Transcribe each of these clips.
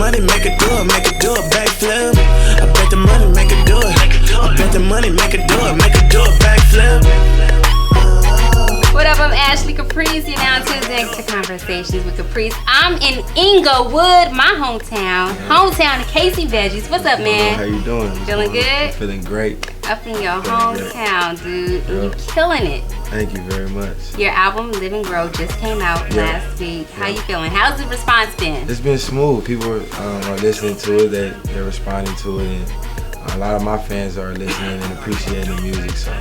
money make it do it backflip. I bet the money make it do it. I bet the money make it do it backflip. What up, I'm Ashley Caprice. You're now tuned in to Conversations with Caprice. I'm in Inglewood, my hometown of Casey Veggies. What's up, man? How you doing? Feeling good? I'm feeling great. Up in your hometown, dude. And you killing it. Thank you very much. Your album, Live and Grow, just came out last week. How you feeling? How's the response been? It's been smooth. People are listening to it. They're responding to it. And a lot of my fans are listening and appreciating the music. So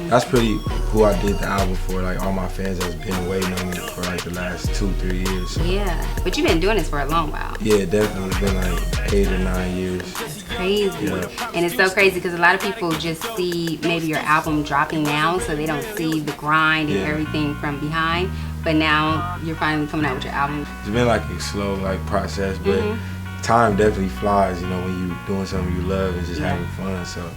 that's pretty who I did the album for. Like all my fans that's been waiting on me for like the last 2-3 years. So. Yeah, but you've been doing this for a long while. Yeah, definitely. It's been like 8 or 9 years. It's crazy. Yeah. And it's so crazy because a lot of people just see maybe your album dropping now, so they don't see the grind and everything from behind. But now you're finally coming out with your album. It's been like a slow like process, but time definitely flies, you know, when you're doing something you love and just having fun. So,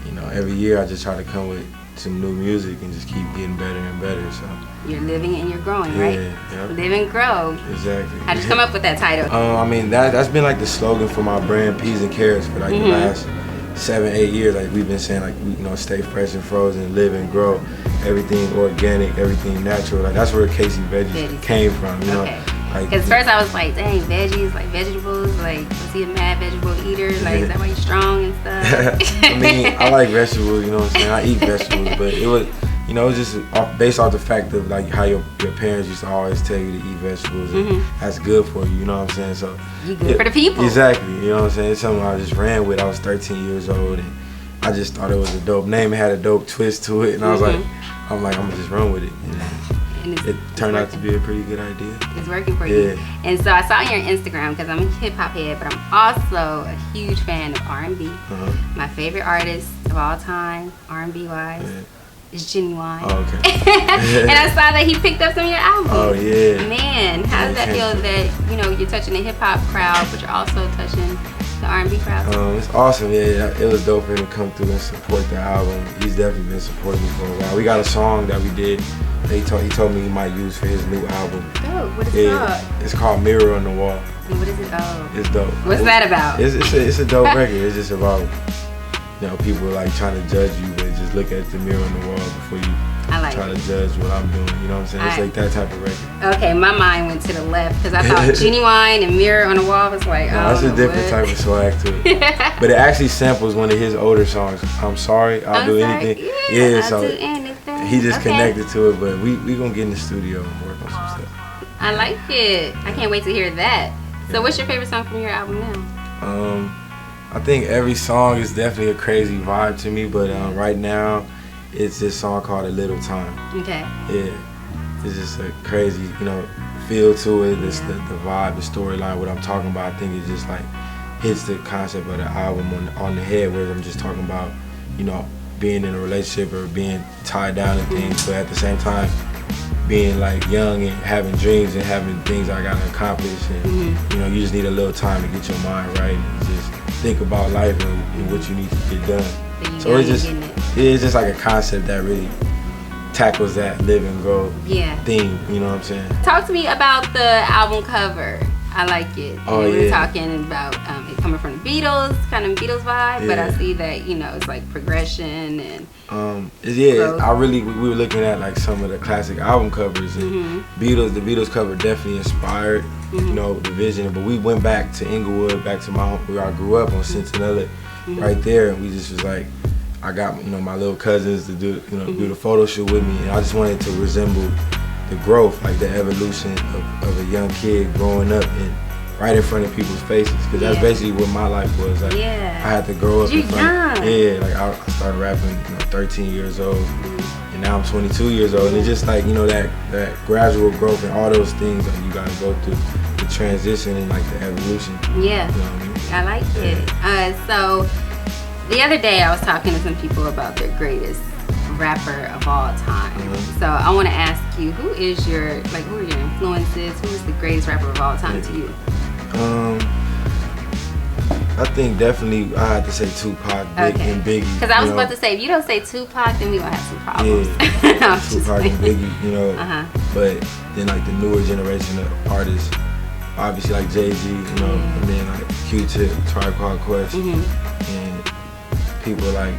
you know, every year I just try to come with some new music and just keep getting better and better. So you're living and you're growing, right? Yeah. Live and grow. Exactly. How'd you come up with that title? I mean, that's been like the slogan for my brand, Peas and Carrots, for like the last 7-8 years. Like we've been saying, like, you know, stay fresh and frozen, live and grow, everything organic, everything natural. Like that's where Casey Veggies came from, you know. Because first I was like, dang, veggies, like vegetables, like, was he a mad vegetable eater? Like, is that why you're strong and stuff? I mean, I like vegetables, you know what I'm saying? I eat vegetables, but it was, you know, it was just based off the fact of like how your parents used to always tell you to eat vegetables, and that's good for you, you know what I'm saying? So you good for the people. Exactly, you know what I'm saying? It's something I just ran with. I was 13 years old, and I just thought it was a dope name. It had a dope twist to it, and I was like, I'm gonna just run with it. And it turned out to be a pretty good idea. It's working for you. And so I saw your Instagram because I'm a hip hop head, but I'm also a huge fan of R&B. My favorite artist of all time, R&B wise, is Ginuwine. Oh, okay. And I saw that he picked up some of your albums. Oh yeah. Man, how does that feel that, you know, you're touching the hip hop crowd, but you're also touching the R&B crowd? It's awesome. Yeah, it was dope for him to come through and support the album. He's definitely been supporting me for a while. We got a song that we did. He told me he might use for his new album. Dope. What is it called? It's called Mirror on the Wall. And what is it? Oh. It's dope. What's that about? It's a dope record. It's just about, you know, people like trying to judge you, but just look at the mirror on the wall before you try to judge what I'm doing. You know what I'm saying? It's like that type of record. Okay, my mind went to the left because I thought Ginuwine and Mirror on the Wall was like, that's a different type of swag to it. But it actually samples one of his older songs. I'm sorry, I'll do anything. Yeah, so do anything. He just connected to it, but we gonna get in the studio and work on some stuff. I like it. I can't wait to hear that. So what's your favorite song from your album now? I think every song is definitely a crazy vibe to me, but right now it's this song called A Little Time. Okay. Yeah, it's just a crazy, you know, feel to it. It's the vibe, the storyline, what I'm talking about. I think it just like hits the concept of the album on the head, where I'm just talking about, you know, being in a relationship or being tied down to things, but at the same time being like young and having dreams and having things I gotta accomplish, and you know, you just need a little time to get your mind right and just think about life and what you need to get done. So it's just like a concept that really tackles that live and grow theme, you know what I'm saying? Talk to me about the album cover. I like it. Oh, we were talking about it coming from the Beatles, kind of Beatles vibe, but I see that, you know, it's like progression and growth. we were looking at like some of the classic album covers, and the Beatles cover definitely inspired, you know, the vision. But we went back to Inglewood, back to my home where I grew up on Centinela, right there, and we just was like, I got, you know, my little cousins to do the photo shoot with me, and I just wanted to resemble the growth, like the evolution of a young kid growing up and right in front of people's faces, because that's basically what my life was. Like, I had to grow up in front. Like I started rapping, you know, 13 years old, and now I'm 22 years old, and it's just like, you know, that gradual growth and all those things that you gotta go through, the transition and like the evolution. Yeah, you know what I mean? I like it. So the other day I was talking to some people about their greatest rapper of all time. So I want to ask you, who are your influences? Who is the greatest rapper of all time to you? I think definitely I had to say Tupac, and Biggie. Because I was about to say, if you don't say Tupac, then we gonna have some problems. Tupac and Biggie, you know. But then like the newer generation of artists, obviously like Jay-Z, you know, and then like Q-Tip, Tribe Called Quest, and people like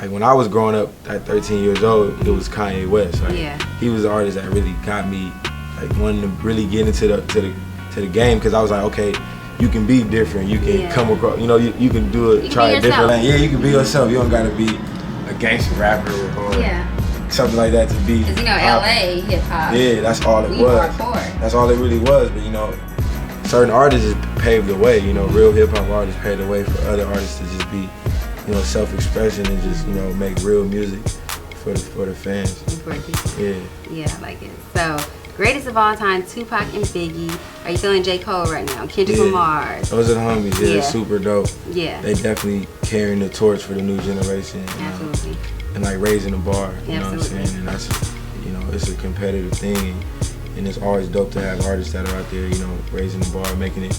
when I was growing up at 13 years old, it was Kanye West. Like, he was the artist that really got me like wanting to really get into the game, because I was like, okay, you can be different, you can come across, you know, you can do it, try a different lane. Yeah, you can be yourself. You don't gotta be a gangster rapper or something like that to be. Cause you know, LA hip hop. Yeah, that's all it was. That's all it really was. But you know, certain artists just paved the way. You know, real hip hop artists paved the way for other artists to just be, you know, self-expression and just, you know, make real music for the fans. For people. Yeah, I like it. So, greatest of all time, Tupac and Biggie. Are you feeling J. Cole right now? Kendrick Lamar. Those are the homies. Yeah, super dope. Yeah. They definitely carrying the torch for the new generation. Absolutely. And like raising the bar. You know what I'm Absolutely. saying? And that's, you know, it's a competitive thing. And it's always dope to have artists that are out there, you know, raising the bar, making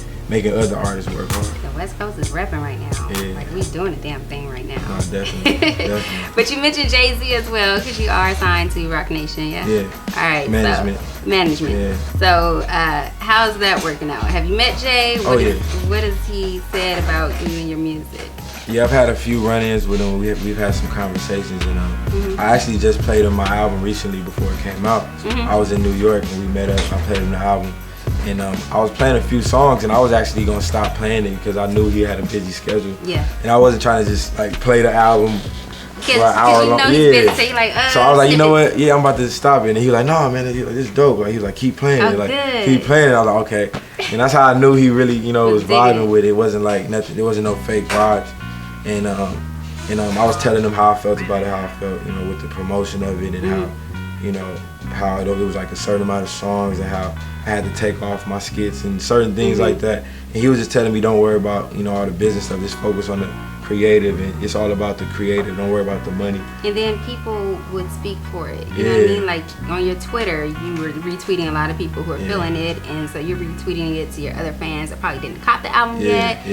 other artists work hard. The West Coast is repping right now. Yeah. Like, we doing a damn thing right now. No, definitely, definitely. But you mentioned Jay-Z as well, because you are signed to Roc Nation, yeah? Yeah. All right. Management. So, management. Yeah. So, how's that working out? Have you met Jay? What has he said about you and your music? Yeah, I've had a few run-ins with him. We've had some conversations, and I actually just played him my album recently before it came out. I was in New York and we met up. I played him the album, and I was playing a few songs, and I was actually gonna stop playing it because I knew he had a busy schedule. Yeah. And I wasn't trying to just like play the album for an hour long. Yeah. So, like, so I was like, you know what? Yeah, I'm about to stop it. And he was like, no, man, it's dope. Like, he was like, keep playing it. Like, keep playing it. I was like, okay. And that's how I knew he really, you know, was vibing with it. It wasn't like nothing. There wasn't no fake vibes. And I was telling him how I felt about it, how I felt, you know, with the promotion of it, and how, you know, how it was like a certain amount of songs, and how I had to take off my skits and certain things like that. And he was just telling me, don't worry about, you know, all the business stuff, just focus on the creative, and it's all about the creative, don't worry about the money. And then people would speak for it, you know what I mean? Like on your Twitter, you were retweeting a lot of people who are feeling it, and so you're retweeting it to your other fans that probably didn't cop the album yet.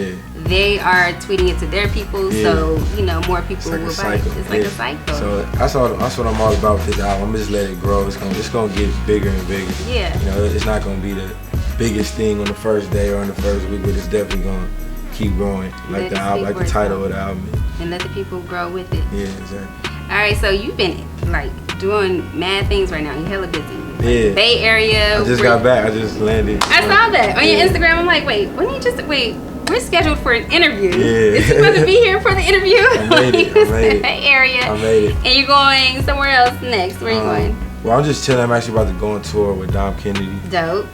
They are tweeting it to their people, so, you know, more people will buy it. It's like a cycle. So that's what I'm all about with this album. I'm just let it grow. It's gonna get bigger and bigger. Yeah. You know, it's not gonna be the biggest thing on the first day or on the first week, but it's definitely gonna keep growing, like the album, like the title of the album. And let the people grow with it. Yeah, exactly. All right, so you've been like doing mad things right now. You're hella busy. Like, yeah. Bay Area. I just got back. I just landed. I saw that on your Instagram. I'm like, wait, we're scheduled for an interview. Yeah. Is he supposed to be here for the interview? I made it. Bay Area. I made it. And you're going somewhere else next. Where are you going? Well, I'm just chilling. I'm actually about to go on tour with Dom Kennedy. Dope.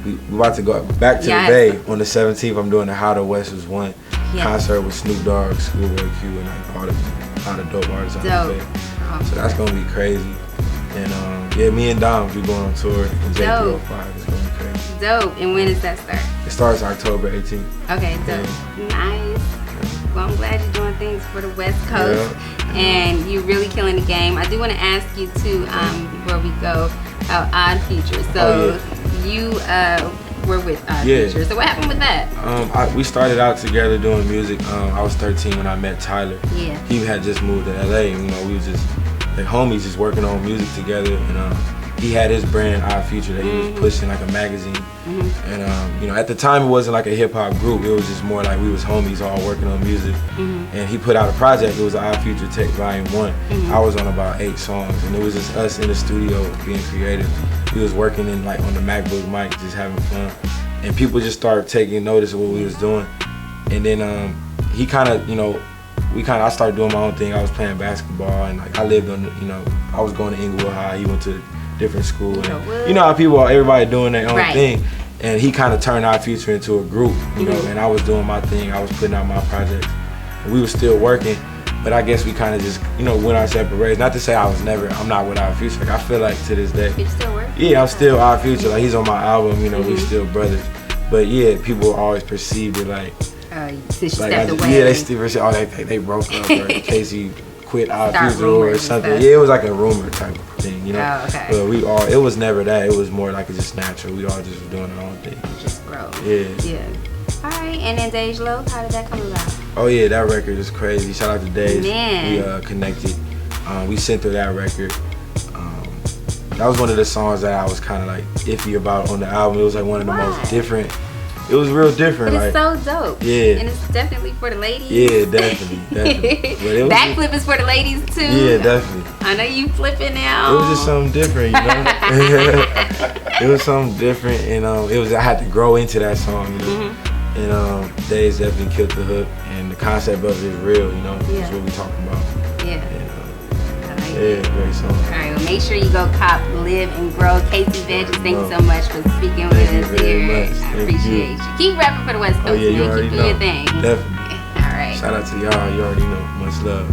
We about to go back to the Bay on the 17th. I'm doing the How the West Was Won concert with Snoop Dogg, Schoolboy Q, and like all the dope artists on the Bay. Awesome. So that's gonna be crazy. And yeah, me and Dom, we going on tour in J305. It's gonna be crazy. Dope. And when does that start? It starts October 18th. Okay, dope. Yeah. Nice. Well, I'm glad you're doing things for the West Coast, and you're really killing the game. I do want to ask you too, before we go, about Odd Future. So you were with Odd Future. So what happened with that? We started out together doing music. I was 13 when I met Tyler. Yeah. He had just moved to LA, and you know, we was just like homies, just working on music together. And he had his brand Odd Future that he was pushing, like a magazine. And you know, at the time it wasn't like a hip hop group. It was just more like we was homies all working on music. And he put out a project. It was Odd Future Tech Volume 1. I was on about 8 songs, and it was just us in the studio being creative. We was working in like on the MacBook mic, just having fun. And people just started taking notice of what we was doing. And then he kind of, you know, I started doing my own thing. I was playing basketball, and like I lived on, you know, I was going to Inglewood High. He went to different school, and you know how everybody doing their own thing, and he kind of turned Odd Future into a group, you know, and I was doing my thing, I was putting out my projects, and we were still working, but I guess we kind of just, you know, went our separate ways. Not to say I'm not with Odd Future, like I feel like to this day, you still working? Yeah, I'm still Odd Future, like he's on my album, you know, we still brothers, but yeah, people always perceived it like, since you like stepped away. Yeah, they still perceived, oh, they broke up, or in case he quit Odd Future or something. Stuff. Yeah, it was like a rumor type of thing, you know. Oh, okay. But it was never that. It was more like it's just natural. We all just were doing our own thing. Just grow. Yeah. Yeah. All right, and then Dej Loaf, how did that come about? Oh yeah, that record is crazy. Shout out to Dej. Man. We connected. We sent her that record. that was one of the songs that I was kind of like iffy about on the album. It was like one of the most different. It was real different. But it's like, so dope. Yeah. And it's definitely for the ladies. Yeah, definitely. But it was Backflip is for the ladies too. Yeah, definitely. I know you flipping now. It was just something different, you know. It was something different, and it was. I had to grow into that song, you know. And Days definitely killed the hook, and the concept of it is real, you know. Yeah. That's what we talking about. Yeah. And, Yeah, great song. Alright, well make sure you go cop, live, and grow. Casey Veggies, thank you so much for speaking with Thank you us very here. much. I Thank appreciate you. Keep rapping for the West Coast, Oh yeah, you man. already Keep know. doing your thing. Definitely. Alright. Shout out to y'all. You already know. Much love.